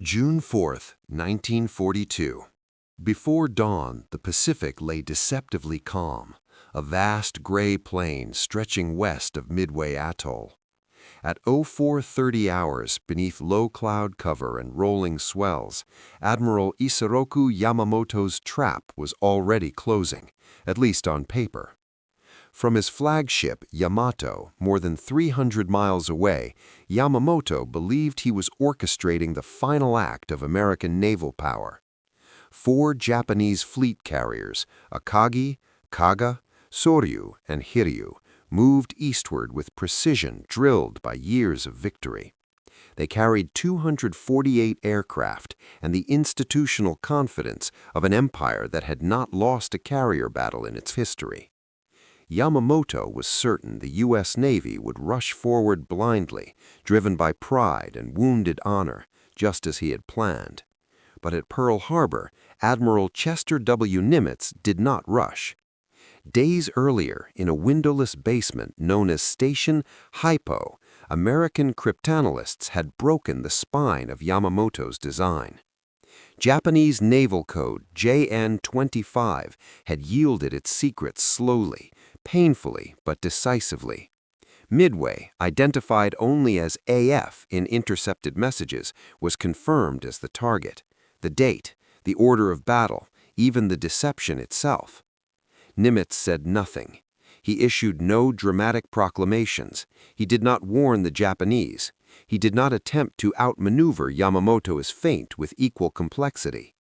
June 4, 1942. Before dawn, the Pacific lay deceptively calm, a vast gray plain stretching west of Midway Atoll. At 0430 hours, beneath low cloud cover and rolling swells, Admiral Isoroku Yamamoto's trap was already closing, at least on paper. From his flagship, Yamato, more than 300 miles away, Yamamoto believed he was orchestrating the final act of American naval power. 4 Japanese fleet carriers, Akagi, Kaga, Soryu, and Hiryu, moved eastward with precision drilled by years of victory. They carried 248 aircraft and the institutional confidence of an empire that had not lost a carrier battle in its history. Yamamoto was certain the U.S. Navy would rush forward blindly, driven by pride and wounded honor, just as he had planned. But at Pearl Harbor, Admiral Chester Nimitz did not rush. Days earlier, in a windowless basement known as Station Hypo, American cryptanalysts had broken the spine of Yamamoto's design. Japanese Naval Code JN-25 had yielded its secrets slowly, painfully but decisively. Midway, identified only as AF in intercepted messages, was confirmed as the target. The date, the order of battle, even the deception itself. Nimitz said nothing. He issued no dramatic proclamations. He did not warn the Japanese. He did not attempt to outmaneuver Yamamoto's feint with equal complexity.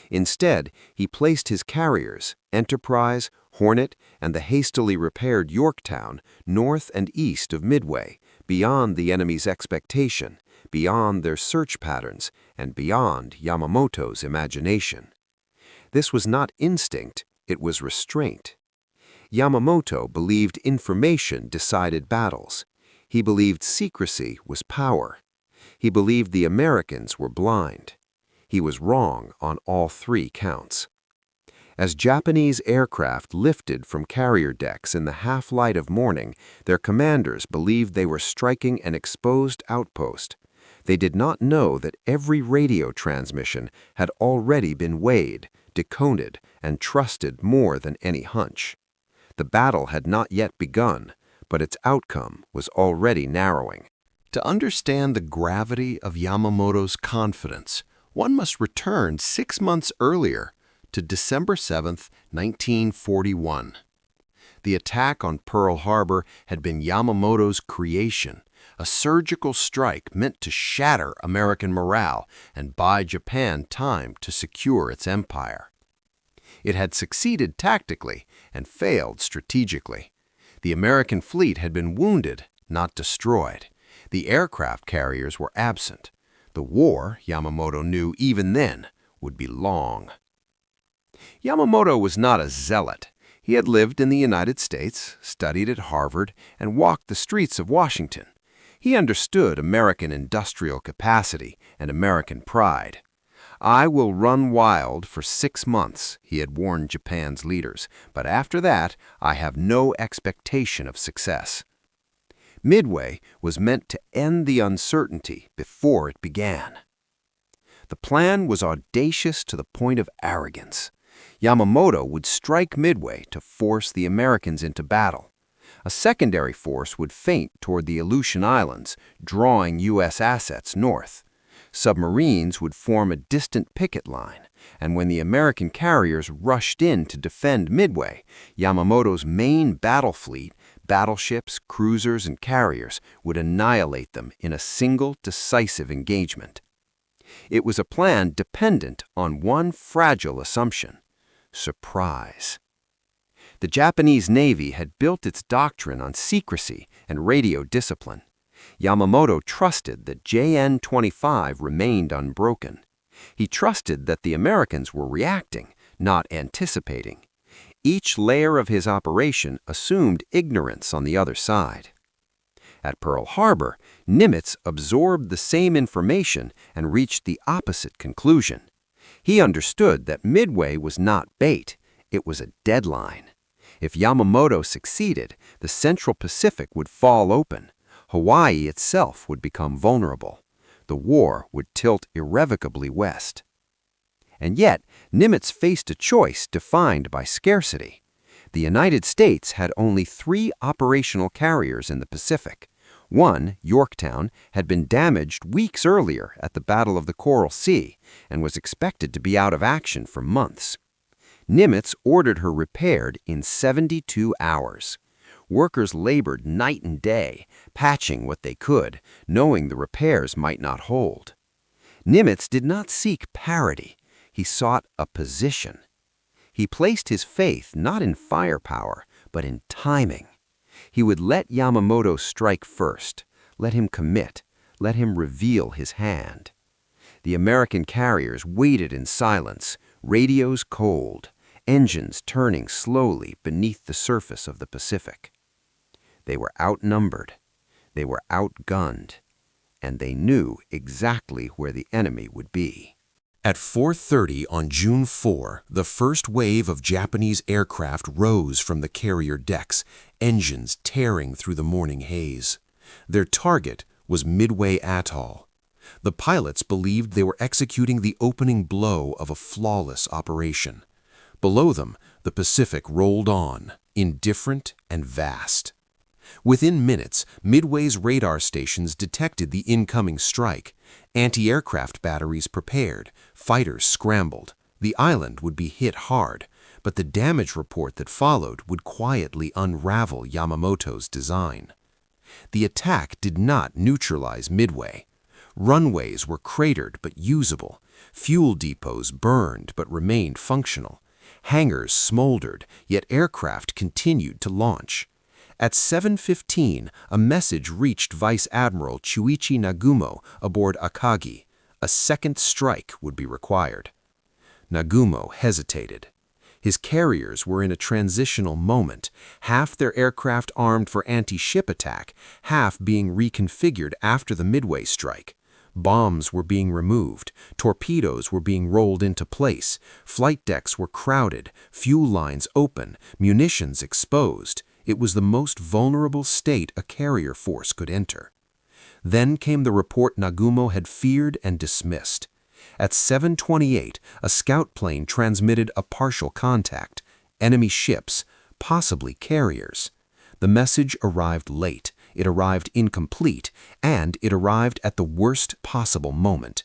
Instead, he placed his carriers, Enterprise, Hornet, and the hastily repaired Yorktown, north and east of Midway, beyond the enemy's expectation, beyond their search patterns, and beyond Yamamoto's imagination. This was not instinct, it was restraint. Yamamoto believed information decided battles. He believed secrecy was power. He believed the Americans were blind. He was wrong on all 3 counts. As Japanese aircraft lifted from carrier decks in the half-light of morning, their commanders believed they were striking an exposed outpost. They did not know that every radio transmission had already been weighed, decoded, and trusted more than any hunch. The battle had not yet begun, but its outcome was already narrowing. To understand the gravity of Yamamoto's confidence, one must return 6 months earlier to December 7, 1941. The attack on Pearl Harbor had been Yamamoto's creation, a surgical strike meant to shatter American morale and buy Japan time to secure its empire. It had succeeded tactically and failed strategically. The American fleet had been wounded, not destroyed. The aircraft carriers were absent. The war, Yamamoto knew even then, would be long. Yamamoto was not a zealot. He had lived in the United States, studied at Harvard, and walked the streets of Washington. He understood American industrial capacity and American pride. "I will run wild for 6 months," he had warned Japan's leaders, "but after that, I have no expectation of success." Midway was meant to end the uncertainty before it began. The plan was audacious to the point of arrogance. Yamamoto would strike Midway to force the Americans into battle. A secondary force would feint toward the Aleutian Islands, drawing U.S. assets north. Submarines would form a distant picket line, and when the American carriers rushed in to defend Midway, Yamamoto's main battle fleet, battleships, cruisers, and carriers, would annihilate them in a single decisive engagement. It was a plan dependent on one fragile assumption: surprise. The Japanese Navy had built its doctrine on secrecy and radio discipline. Yamamoto trusted that JN-25 remained unbroken. He trusted that the Americans were reacting, not anticipating. Each layer of his operation assumed ignorance on the other side. At Pearl Harbor, Nimitz absorbed the same information and reached the opposite conclusion. He understood that Midway was not bait, it was a deadline. If Yamamoto succeeded, the Central Pacific would fall open. Hawaii itself would become vulnerable. the war would tilt irrevocably west. And yet, Nimitz faced a choice defined by scarcity. The United States had only 3 operational carriers in the Pacific. One, Yorktown, had been damaged weeks earlier at the Battle of the Coral Sea and was expected to be out of action for months. Nimitz ordered her repaired in 72 hours. Workers labored night and day, patching what they could, knowing the repairs might not hold. Nimitz did not seek parity. He sought a position. He placed his faith not in firepower, but in timing. He would let Yamamoto strike first, let him commit, let him reveal his hand. The American carriers waited in silence, radios cold, engines turning slowly beneath the surface of the Pacific. They were outnumbered, they were outgunned, and they knew exactly where the enemy would be. At 4:30 on June 4, the first wave of Japanese aircraft rose from the carrier decks, engines tearing through the morning haze. Their target was Midway Atoll. The pilots believed they were executing the opening blow of a flawless operation. Below them, the Pacific rolled on, indifferent and vast. Within minutes, Midway's radar stations detected the incoming strike. Anti-aircraft batteries prepared, fighters scrambled. The island would be hit hard, but the damage report that followed would quietly unravel Yamamoto's design. The attack did not neutralize Midway. Runways were cratered but usable. Fuel depots burned but remained functional. Hangars smoldered, yet aircraft continued to launch. At 7:15, a message reached Vice Admiral Chuichi Nagumo aboard Akagi. A second strike would be required. Nagumo hesitated. His carriers were in a transitional moment, half their aircraft armed for anti-ship attack, half being reconfigured after the Midway strike. Bombs were being removed, torpedoes were being rolled into place, flight decks were crowded, fuel lines open, munitions exposed. It was the most vulnerable state a carrier force could enter. Then came the report Nagumo had feared and dismissed. At 7:28, a scout plane transmitted a partial contact. Enemy ships, possibly carriers. The message arrived late, it arrived incomplete, and it arrived at the worst possible moment.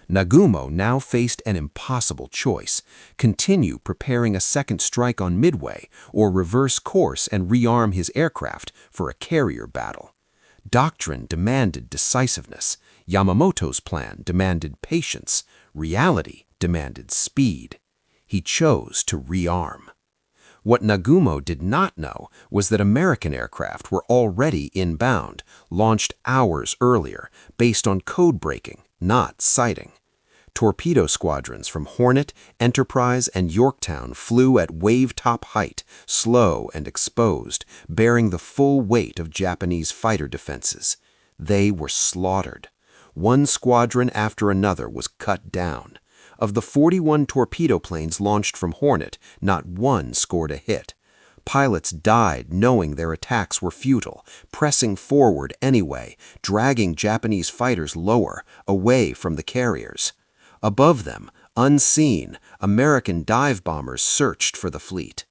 Nagumo now faced an impossible choice: continue preparing a second strike on Midway, or reverse course and rearm his aircraft for a carrier battle. Doctrine demanded decisiveness. Yamamoto's plan demanded patience. Reality demanded speed. He chose to rearm. What Nagumo did not know was that American aircraft were already inbound, launched hours earlier, based on code breaking, not sighting. Torpedo squadrons from Hornet, Enterprise, and Yorktown flew at wave-top height, slow and exposed, bearing the full weight of Japanese fighter defenses. They were slaughtered. One squadron after another was cut down. Of the 41 torpedo planes launched from Hornet, not one scored a hit. Pilots died knowing their attacks were futile, pressing forward anyway, dragging Japanese fighters lower, away from the carriers. Above them, unseen, American dive bombers searched for the fleet.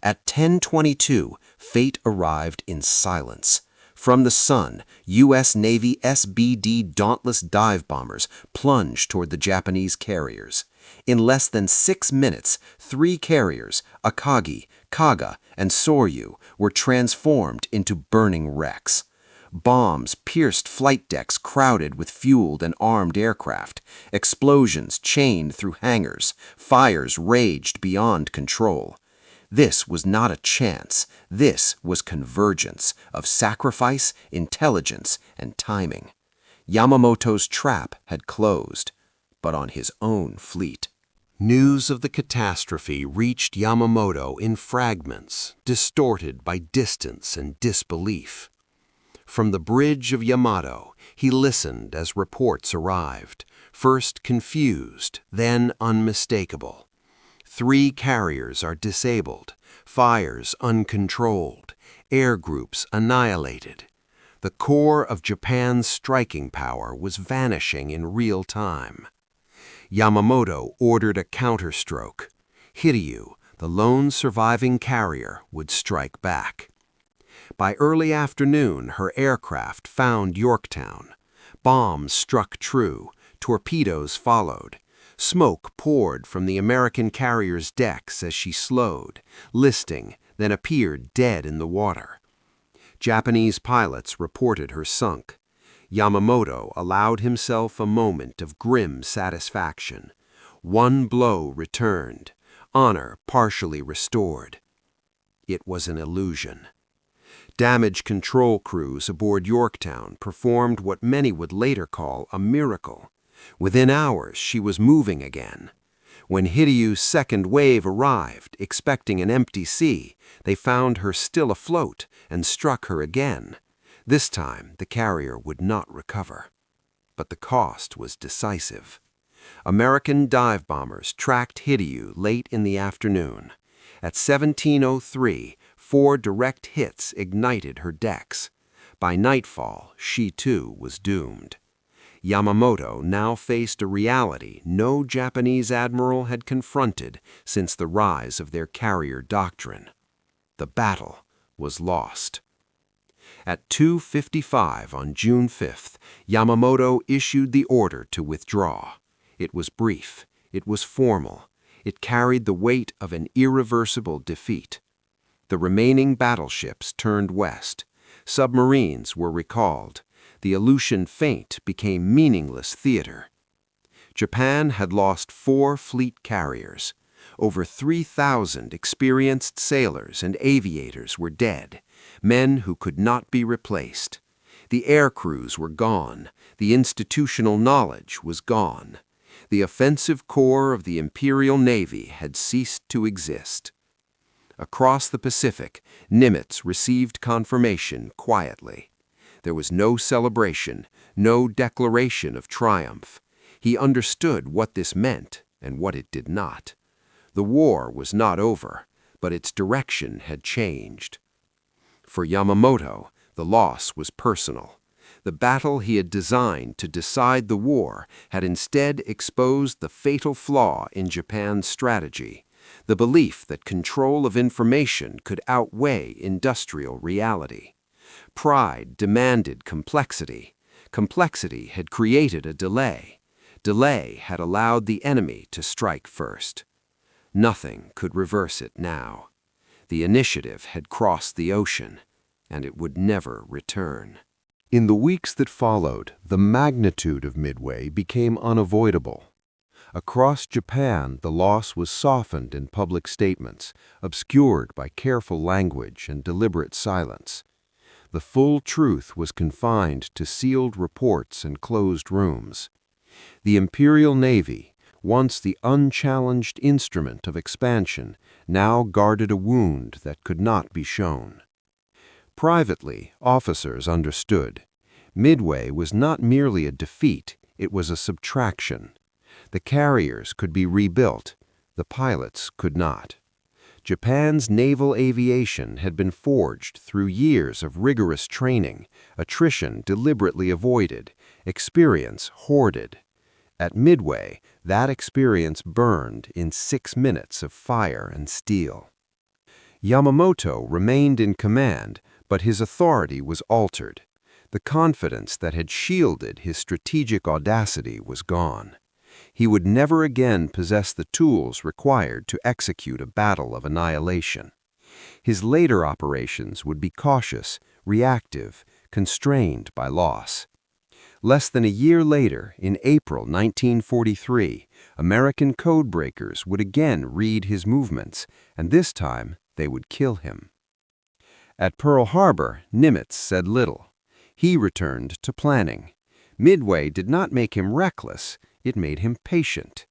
At 10:22, fate arrived in silence. From the sun, U.S. Navy SBD Dauntless dive bombers plunged toward the Japanese carriers. In less than 6 minutes, 3 carriers, Akagi, Kaga, and Soryu, were transformed into burning wrecks. Bombs pierced flight decks crowded with fueled and armed aircraft. Explosions chained through hangars. Fires raged beyond control. This was not a chance. This was convergence of sacrifice, intelligence, and timing. Yamamoto's trap had closed, but on his own fleet. News of the catastrophe reached Yamamoto in fragments, distorted by distance and disbelief. From the bridge of Yamato, he listened as reports arrived, first confused, then unmistakable. 3 carriers are disabled, fires uncontrolled, air groups annihilated. The core of Japan's striking power was vanishing in real time. Yamamoto ordered a counterstroke. Hiryu, the lone surviving carrier, would strike back. By early afternoon, her aircraft found Yorktown. Bombs struck true, torpedoes followed. Smoke poured from the American carrier's decks as she slowed, listing, then appeared dead in the water. Japanese pilots reported her sunk. Yamamoto allowed himself a moment of grim satisfaction. One blow returned, honor partially restored. It was an illusion. Damage control crews aboard Yorktown performed what many would later call a miracle. Within hours, she was moving again. When Hiryu's second wave arrived, expecting an empty sea, they found her still afloat and struck her again. This time, the carrier would not recover. But the cost was decisive. American dive bombers tracked Hiryu late in the afternoon. At 17:03, 4 direct hits ignited her decks. By nightfall, she too was doomed. Yamamoto now faced a reality no Japanese admiral had confronted since the rise of their carrier doctrine. The battle was lost. At 2:55 on June 5th, Yamamoto issued the order to withdraw. It was brief, it was formal, it carried the weight of an irreversible defeat. The remaining battleships turned west. Submarines were recalled. The Aleutian Feint became meaningless theater. Japan had lost 4 fleet carriers. Over 3,000 experienced sailors and aviators were dead, men who could not be replaced. The air crews were gone. The institutional knowledge was gone. The offensive core of the Imperial Navy had ceased to exist. Across the Pacific, Nimitz received confirmation quietly. There was no celebration, no declaration of triumph. He understood what this meant and what it did not. The war was not over, but its direction had changed. For Yamamoto, the loss was personal. The battle he had designed to decide the war had instead exposed the fatal flaw in Japan's strategy, the belief that control of information could outweigh industrial reality. Pride demanded complexity. Complexity had created a delay. Delay had allowed the enemy to strike first. Nothing could reverse it now. The initiative had crossed the ocean, and it would never return. In the weeks that followed, the magnitude of Midway became unavoidable. Across Japan, the loss was softened in public statements, obscured by careful language and deliberate silence. The full truth was confined to sealed reports and closed rooms. The Imperial Navy, once the unchallenged instrument of expansion, now guarded a wound that could not be shown. Privately, officers understood. Midway was not merely a defeat, it was a subtraction. The carriers could be rebuilt, the pilots could not. Japan's naval aviation had been forged through years of rigorous training, attrition deliberately avoided, experience hoarded. At Midway, that experience burned in 6 minutes of fire and steel. Yamamoto remained in command, but his authority was altered. The confidence that had shielded his strategic audacity was gone. He would never again possess the tools required to execute a battle of annihilation. His later operations would be cautious, reactive, constrained by loss. Less than a year later, in April 1943, American codebreakers would again read his movements, and this time they would kill him. At Pearl Harbor, Nimitz said little. He returned to planning. Midway did not make him reckless, it made him patient.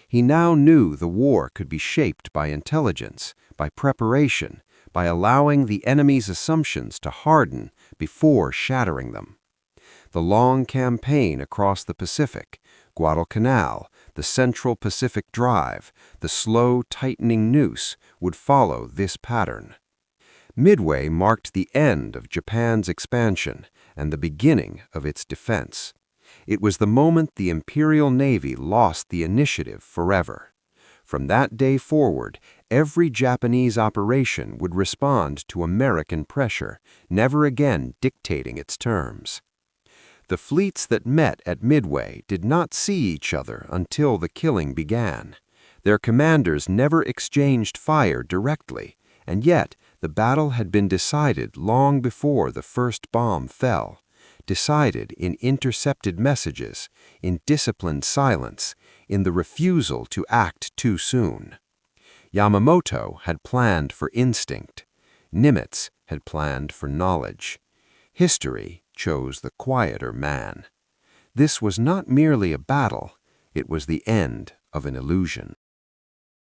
He now knew the war could be shaped by intelligence, by preparation, by allowing the enemy's assumptions to harden before shattering them. The long campaign across the Pacific, Guadalcanal, the Central Pacific Drive, the slow tightening noose would follow this pattern. Midway marked the end of Japan's expansion and the beginning of its defense. It was the moment the Imperial Navy lost the initiative forever. From that day forward, every Japanese operation would respond to American pressure, never again dictating its terms. The fleets that met at Midway did not see each other until the killing began. Their commanders never exchanged fire directly, and yet the battle had been decided long before the first bomb fell, decided in intercepted messages, in disciplined silence, in the refusal to act too soon. Yamamoto had planned for instinct. Nimitz had planned for knowledge. History chose the quieter man. This was not merely a battle, it was the end of an illusion.